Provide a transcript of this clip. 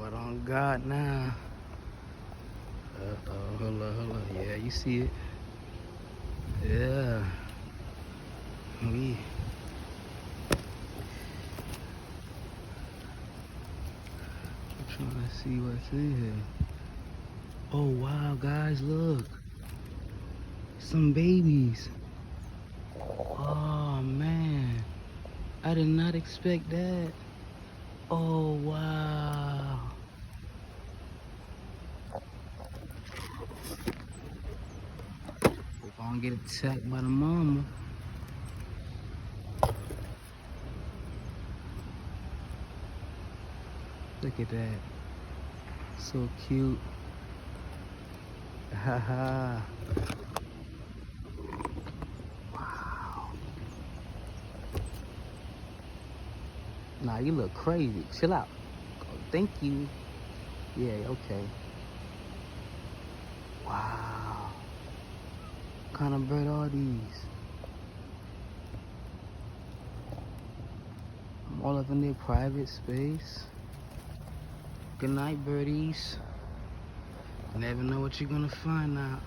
What on God now? Hold up. Yeah, you see it. Yeah. I'm trying to see what's in here. Oh wow, guys, look. Some babies. Oh man. I did not expect that. Oh wow. If I don't get attacked by the mama. Look at that. So cute. Haha. Wow. Nah, you look crazy. Chill out. Oh, thank you. Yeah, okay. Wow. What kind of bird are these? I'm all up in their private space. Good night, birdies. You never know what you're gonna find out.